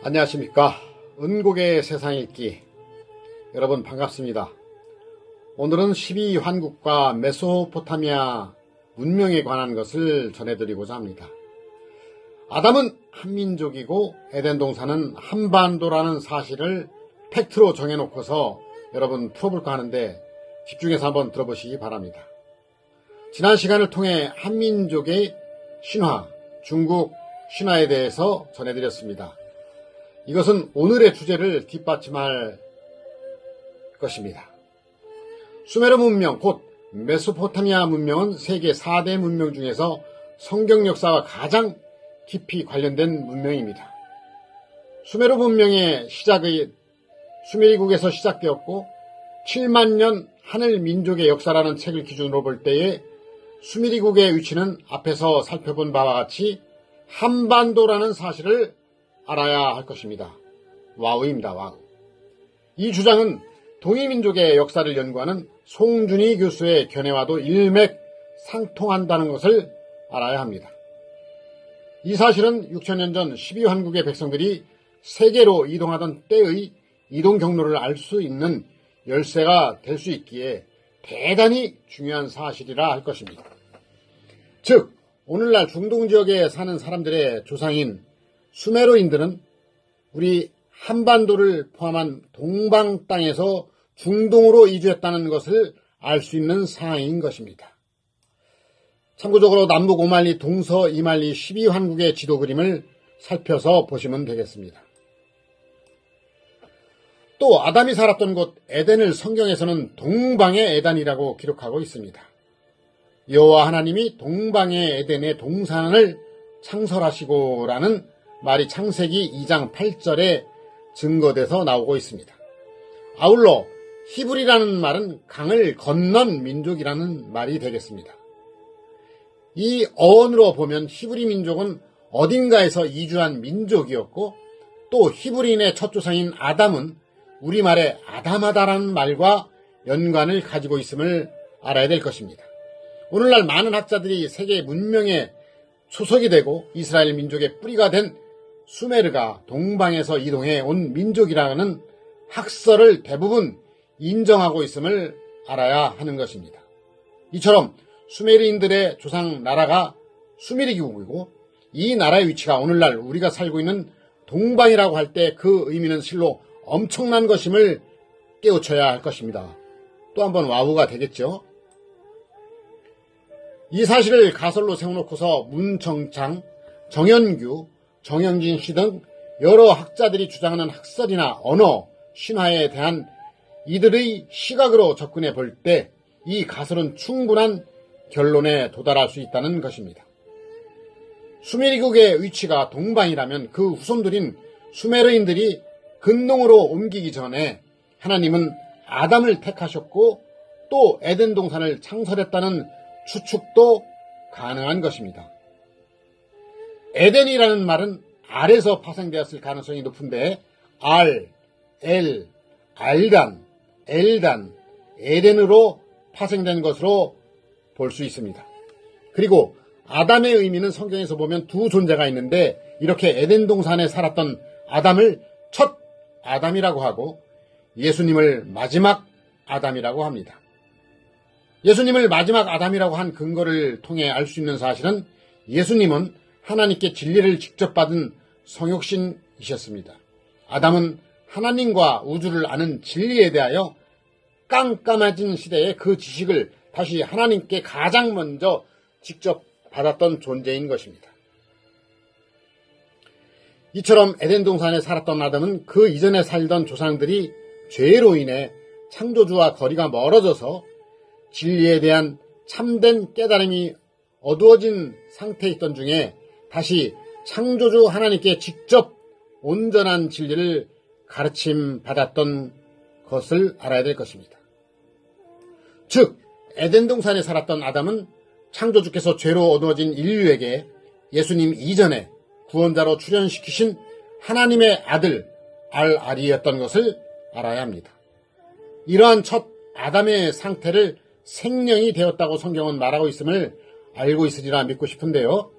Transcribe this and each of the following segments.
안녕하십니까. 은곡의 세상 읽기 여러분 반갑습니다. 오늘은 12환국과 메소포타미아 문명에 관한 것을 전해드리고자 합니다. 아담은 한민족이고 에덴 동산은 한반도라는 사실을 팩트로 정해놓고서 여러분 풀어볼까 하는데 집중해서 한번 들어보시기 바랍니다. 지난 시간을 통해 한민족의 신화, 중국 신화에 대해서 전해드렸습니다. 이것은 오늘의 주제를 뒷받침할 것입니다. 수메르 문명, 곧 메소포타미아 문명은 세계 4대 문명 중에서 성경 역사와 가장 깊이 관련된 문명입니다. 수메르 문명의 시작의 수메리국에서 시작되었고 7만 년 하늘 민족의 역사라는 책을 기준으로 볼 때에 수메리국의 위치는 앞에서 살펴본 바와 같이 한반도라는 사실을 알아야 할 것입니다. 와우입니다. 와우. 이 주장은 동이민족의 역사를 연구하는 송준희 교수의 견해와도 일맥상통한다는 것을 알아야 합니다. 이 사실은 6천년 전 12환국의 백성들이 세계로 이동하던 때의 이동 경로를 알 수 있는 열쇠가 될 수 있기에 대단히 중요한 사실이라 할 것입니다. 즉, 오늘날 중동 지역에 사는 사람들의 조상인 수메르인들은 우리 한반도를 포함한 동방 땅에서 중동으로 이주했다는 것을 알 수 있는 사항인 것입니다. 참고적으로 남북 5만리, 동서 2만리 12환국의 지도 그림을 살펴서 보시면 되겠습니다. 또 아담이 살았던 곳 에덴을 성경에서는 동방의 에덴이라고 기록하고 있습니다. 여호와 하나님이 동방의 에덴의 동산을 창설하시고라는 말이 창세기 2장 8절에 증거돼서 나오고 있습니다. 아울러 히브리라는 말은 강을 건넌 민족이라는 말이 되겠습니다. 이 어원으로 보면 히브리 민족은 어딘가에서 이주한 민족이었고 또 히브리인의 첫 조상인 아담은 우리말의 아담하다라는 말과 연관을 가지고 있음을 알아야 될 것입니다. 오늘날 많은 학자들이 세계 문명의 초석이 되고 이스라엘 민족의 뿌리가 된 수메르가 동방에서 이동해 온 민족이라는 학설을 대부분 인정하고 있음을 알아야 하는 것입니다. 이처럼 수메르인들의 조상 나라가 수메르기국이고 이 나라의 위치가 오늘날 우리가 살고 있는 동방이라고 할 때 그 의미는 실로 엄청난 것임을 깨우쳐야 할 것입니다. 또 한번 와우가 되겠죠. 이 사실을 가설로 세워놓고서 문정창, 정현규, 정영진 씨 등 여러 학자들이 주장하는 학설이나 언어, 신화에 대한 이들의 시각으로 접근해 볼 때 이 가설은 충분한 결론에 도달할 수 있다는 것입니다. 수메르국의 위치가 동방이라면 그 후손들인 수메르인들이 근동으로 옮기기 전에 하나님은 아담을 택하셨고 또 에덴 동산을 창설했다는 추측도 가능한 것입니다. 에덴이라는 말은 알에서 파생되었을 가능성이 높은데 알, 엘, 알단, 엘단, 에덴으로 파생된 것으로 볼 수 있습니다. 그리고 아담의 의미는 성경에서 보면 두 존재가 있는데 이렇게 에덴 동산에 살았던 아담을 첫 아담이라고 하고 예수님을 마지막 아담이라고 합니다. 예수님을 마지막 아담이라고 한 근거를 통해 알 수 있는 사실은 예수님은 하나님께 진리를 직접 받은 성육신이셨습니다. 아담은 하나님과 우주를 아는 진리에 대하여 깜깜해진 시대에 그 지식을 다시 하나님께 가장 먼저 직접 받았던 존재인 것입니다. 이처럼 에덴 동산에 살았던 아담은 그 이전에 살던 조상들이 죄로 인해 창조주와 거리가 멀어져서 진리에 대한 참된 깨달음이 어두워진 상태에 있던 중에 다시 창조주 하나님께 직접 온전한 진리를 가르침 받았던 것을 알아야 될 것입니다. 즉 에덴 동산에 살았던 아담은 창조주께서 죄로 어두워진 인류에게 예수님 이전에 구원자로 출현시키신 하나님의 아들 알알이었던 것을 알아야 합니다. 이러한 첫 아담의 상태를 생명이 되었다고 성경은 말하고 있음을 알고 있으리라 믿고 싶은데요.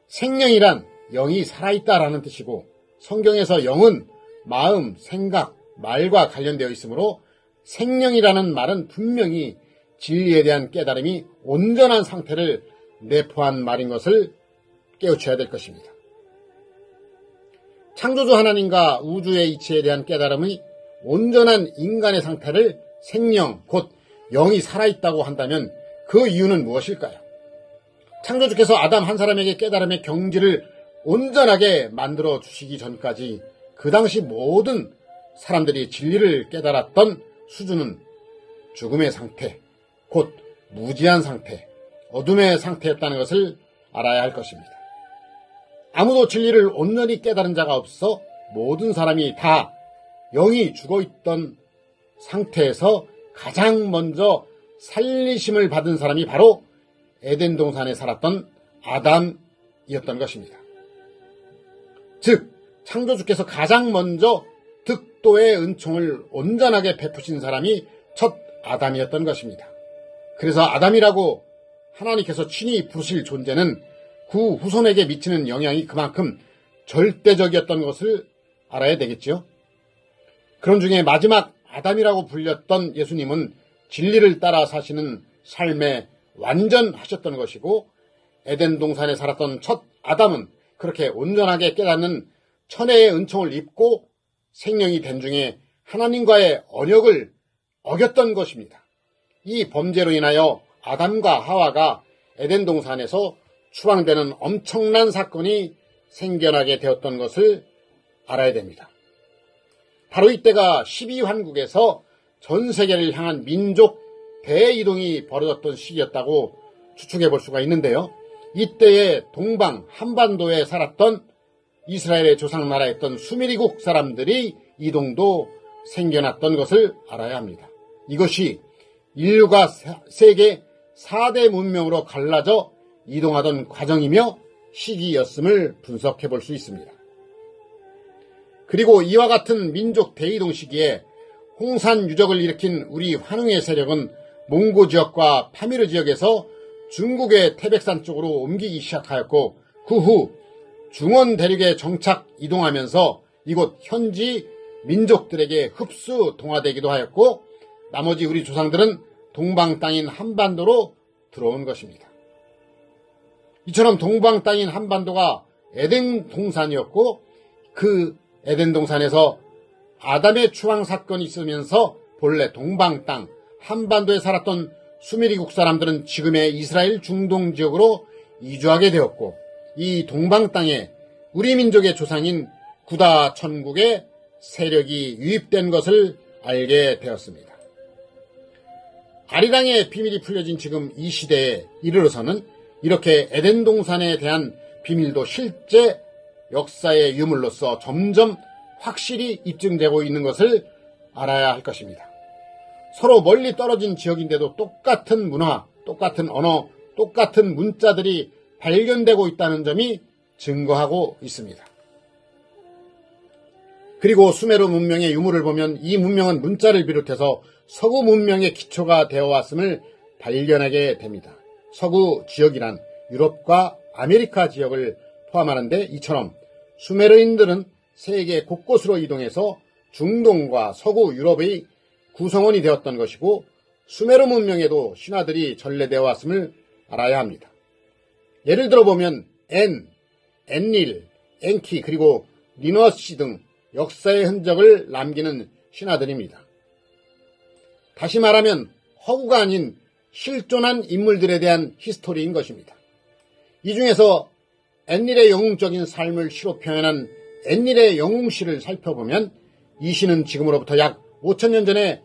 생명이란 영이 살아있다라는 뜻이고 성경에서 영은 마음, 생각, 말과 관련되어 있으므로 생명이라는 말은 분명히 진리에 대한 깨달음이 온전한 상태를 내포한 말인 것을 깨우쳐야 될 것입니다. 창조주 하나님과 우주의 이치에 대한 깨달음이 온전한 인간의 상태를 생명, 곧 영이 살아있다고 한다면 그 이유는 무엇일까요? 창조주께서 아담 한 사람에게 깨달음의 경지를 온전하게 만들어 주시기 전까지 그 당시 모든 사람들이 진리를 깨달았던 수준은 죽음의 상태, 곧 무지한 상태, 어둠의 상태였다는 것을 알아야 할 것입니다. 아무도 진리를 온전히 깨달은 자가 없어 모든 사람이 다 영이 죽어있던 상태에서 가장 먼저 살리심을 받은 사람이 바로 에덴 동산에 살았던 아담이었던 것입니다. 즉 창조주께서 가장 먼저 득도의 은총을 온전하게 베푸신 사람이 첫 아담이었던 것입니다. 그래서 아담이라고 하나님께서 친히 부르실 존재는 그 후손에게 미치는 영향이 그만큼 절대적이었던 것을 알아야 되겠지요. 그런 중에 마지막 아담이라고 불렸던 예수님은 진리를 따라 사시는 삶에 완전하셨던 것이고, 에덴 동산에 살았던 첫 아담은 그렇게 온전하게 깨닫는 천혜의 은총을 입고 생명이 된 중에 하나님과의 언약을 어겼던 것입니다. 이 범죄로 인하여 아담과 하와가 에덴 동산에서 추방되는 엄청난 사건이 생겨나게 되었던 것을 알아야 됩니다. 바로 이때가 12환국에서 전 세계를 향한 민족 대이동이 벌어졌던 시기였다고 추측해 볼 수가 있는데요. 이때에 동방 한반도에 살았던 이스라엘의 조상나라였던 수메리국 사람들이 이동도 생겨났던 것을 알아야 합니다. 이것이 인류가 세계 4대 문명으로 갈라져 이동하던 과정이며 시기였음을 분석해 볼 수 있습니다. 그리고 이와 같은 민족 대이동 시기에 홍산 유적을 일으킨 우리 환웅의 세력은 몽고 지역과 파미르 지역에서 중국의 태백산 쪽으로 옮기기 시작하였고, 그 후 중원 대륙에 정착 이동하면서 이곳 현지 민족들에게 흡수 동화되기도 하였고, 나머지 우리 조상들은 동방 땅인 한반도로 들어온 것입니다. 이처럼 동방 땅인 한반도가 에덴 동산이었고, 그 에덴 동산에서 아담의 추방 사건이 있으면서 본래 동방 땅 한반도에 살았던 수메리국 사람들은 지금의 이스라엘 중동 지역으로 이주하게 되었고, 이 동방 땅에 우리 민족의 조상인 구다 천국의 세력이 유입된 것을 알게 되었습니다. 아리랑의 비밀이 풀려진 지금 이 시대에 이르러서는 이렇게 에덴 동산에 대한 비밀도 실제 역사의 유물로서 점점 확실히 입증되고 있는 것을 알아야 할 것입니다. 서로 멀리 떨어진 지역인데도 똑같은 문화, 똑같은 언어, 똑같은 문자들이 발견되고 있다는 점이 증거하고 있습니다. 그리고 수메르 문명의 유물을 보면 이 문명은 문자를 비롯해서 서구 문명의 기초가 되어 왔음을 발견하게 됩니다. 서구 지역이란 유럽과 아메리카 지역을 포함하는데, 이처럼 수메르인들은 세계 곳곳으로 이동해서 중동과 서구 유럽의 구성원이 되었던 것이고, 수메르 문명에도 신화들이 전래되어 왔음을 알아야 합니다. 예를 들어보면 엔닐, 엔키, 그리고 니너시 등 역사의 흔적을 남기는 신화들입니다. 다시 말하면 허구가 아닌 실존한 인물들에 대한 히스토리인 것입니다. 이 중에서 엔닐의 영웅적인 삶을 시로 표현한 엔닐의 영웅시를 살펴보면 이 시는 지금으로부터 약 5,000년 전에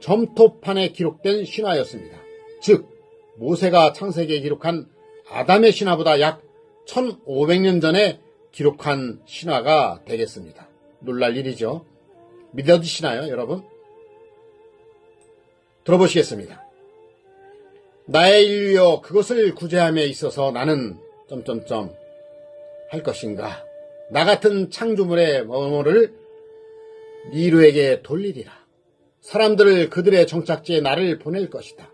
점토판에 기록된 신화였습니다. 즉 모세가 창세기에 기록한 아담의 신화보다 약 1500년 전에 기록한 신화가 되겠습니다. 놀랄 일이죠. 믿어지시나요, 여러분? 들어보시겠습니다. 나의 인류여, 그것을 구제함에 있어서 나는 할 것인가? 나 같은 창조물의 뭐뭐를 니루에게 돌리리라. 사람들을 그들의 정착지에 나를 보낼 것이다.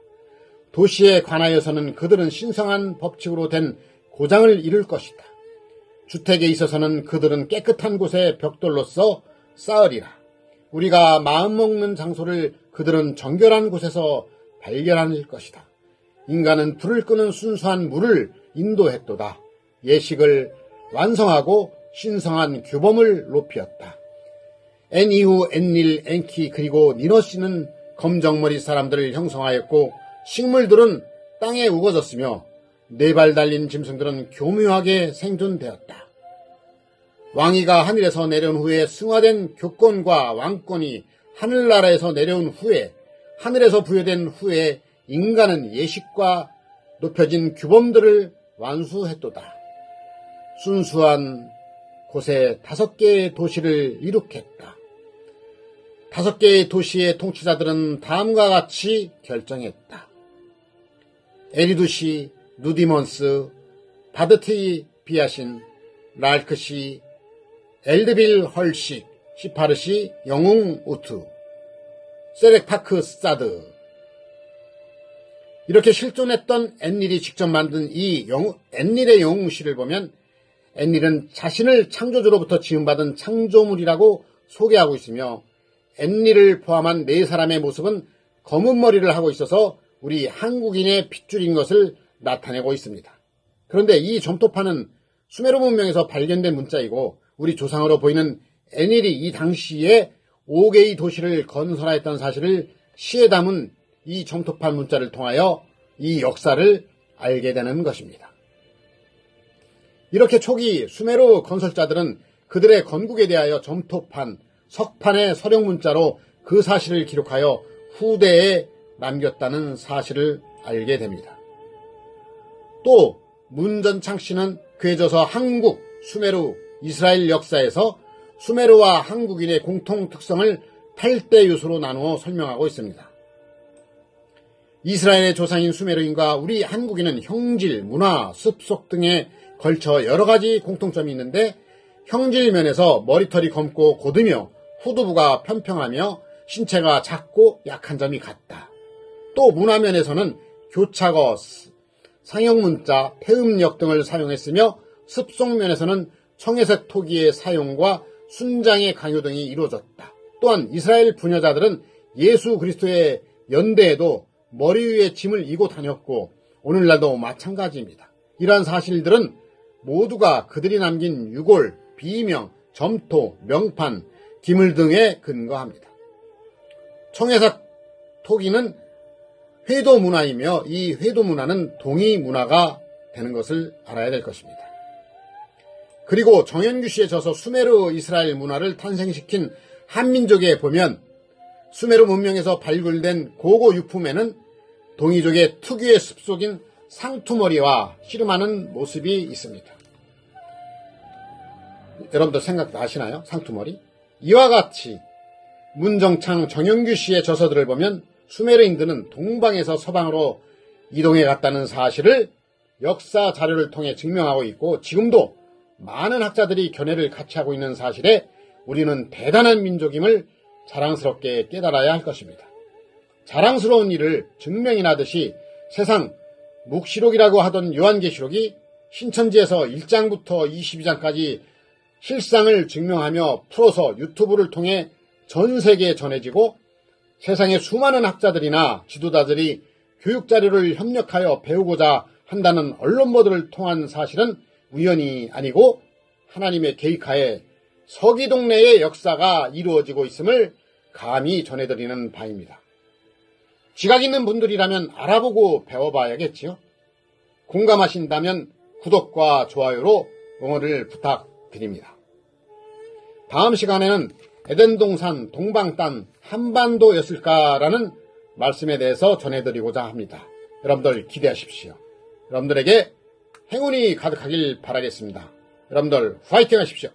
도시에 관하여서는 그들은 신성한 법칙으로 된 고장을 이룰 것이다. 주택에 있어서는 그들은 깨끗한 곳에 벽돌로써 쌓으리라. 우리가 마음먹는 장소를 그들은 정결한 곳에서 발견할 것이다. 인간은 불을 끄는 순수한 물을 인도했도다. 예식을 완성하고 신성한 규범을 높이었다. 엔이후, 엔닐, 엔키 그리고 니너씨는 검정머리 사람들을 형성하였고 식물들은 땅에 우거졌으며 4발 달린 짐승들은 교묘하게 생존되었다. 왕위가 하늘에서 내려온 후에 승화된 교권과 왕권이 하늘나라에서 내려온 후에 하늘에서 부여된 후에 인간은 예식과 높여진 규범들을 완수했도다. 순수한 곳에 5개의 도시를 이룩했다. 5개의 도시의 통치자들은 다음과 같이 결정했다. 에리두시, 누디몬스, 바드티 비아신, 랄크시, 엘드빌 헐식, 시파르시, 영웅 우트, 세렉파크 사드. 이렇게 실존했던 엔닐이 직접 만든 이 엔닐의 영웅시를 보면 엔닐은 자신을 창조주로부터 지음받은 창조물이라고 소개하고 있으며 엔닐을 포함한 4사람의 모습은 검은 머리를 하고 있어서 우리 한국인의 핏줄인 것을 나타내고 있습니다. 그런데 이 점토판은 수메르 문명에서 발견된 문자이고 우리 조상으로 보이는 엔닐이 이 당시에 5개의 도시를 건설하였다는 사실을 시에 담은 이 점토판 문자를 통하여 이 역사를 알게 되는 것입니다. 이렇게 초기 수메르 건설자들은 그들의 건국에 대하여 점토판, 석판의 서령 문자로 그 사실을 기록하여 후대에 남겼다는 사실을 알게 됩니다. 또 문전창 씨는 그에 져서 한국, 수메르, 이스라엘 역사에서 수메르와 한국인의 공통 특성을 8대 요소로 나누어 설명하고 있습니다. 이스라엘의 조상인 수메르인과 우리 한국인은 형질, 문화, 습속 등에 걸쳐 여러 가지 공통점이 있는데 형질 면에서 머리털이 검고 곧으며 후두부가 편평하며 신체가 작고 약한 점이 같다. 또 문화 면에서는 교차거, 상형문자, 태음역 등을 사용했으며 습속 면에서는 청해색 토기의 사용과 순장의 강요 등이 이루어졌다. 또한 이스라엘 부녀자들은 예수 그리스도의 연대에도 머리 위에 짐을 이고 다녔고 오늘날도 마찬가지입니다. 이러한 사실들은 모두가 그들이 남긴 유골, 비명, 점토, 명판, 기물 등에 근거합니다. 청해색 토기는 회도 문화이며 이 회도 문화는 동이 문화가 되는 것을 알아야 될 것입니다. 그리고 정현규 씨에 져서 수메르 이스라엘 문화를 탄생시킨 한민족에 보면 수메르 문명에서 발굴된 고고 유품에는 동이족의 특유의 습속인 상투머리와 씨름하는 모습이 있습니다. 여러분들 생각나시나요? 상투머리? 이와 같이 문정창 정현규 씨의 저서들을 보면 수메르인들은 동방에서 서방으로 이동해 갔다는 사실을 역사 자료를 통해 증명하고 있고 지금도 많은 학자들이 견해를 같이 하고 있는 사실에 우리는 대단한 민족임을 자랑스럽게 깨달아야 할 것입니다. 자랑스러운 일을 증명이나 하듯이 세상 묵시록이라고 하던 요한계시록이 신천지에서 1장부터 22장까지 실상을 증명하며 풀어서 유튜브를 통해 전 세계에 전해지고 세상의 수많은 학자들이나 지도자들이 교육자료를 협력하여 배우고자 한다는 언론보도를 통한 사실은 우연이 아니고 하나님의 계획하에 서기동네의 역사가 이루어지고 있음을 감히 전해드리는 바입니다. 지각 있는 분들이라면 알아보고 배워봐야겠지요. 공감하신다면 구독과 좋아요로 응원을 부탁드립니다. 다음 시간에는 에덴 동산 동방 땅 한반도였을까라는 말씀에 대해서 전해드리고자 합니다. 여러분들 기대하십시오. 여러분들에게 행운이 가득하길 바라겠습니다. 여러분들 파이팅 하십시오.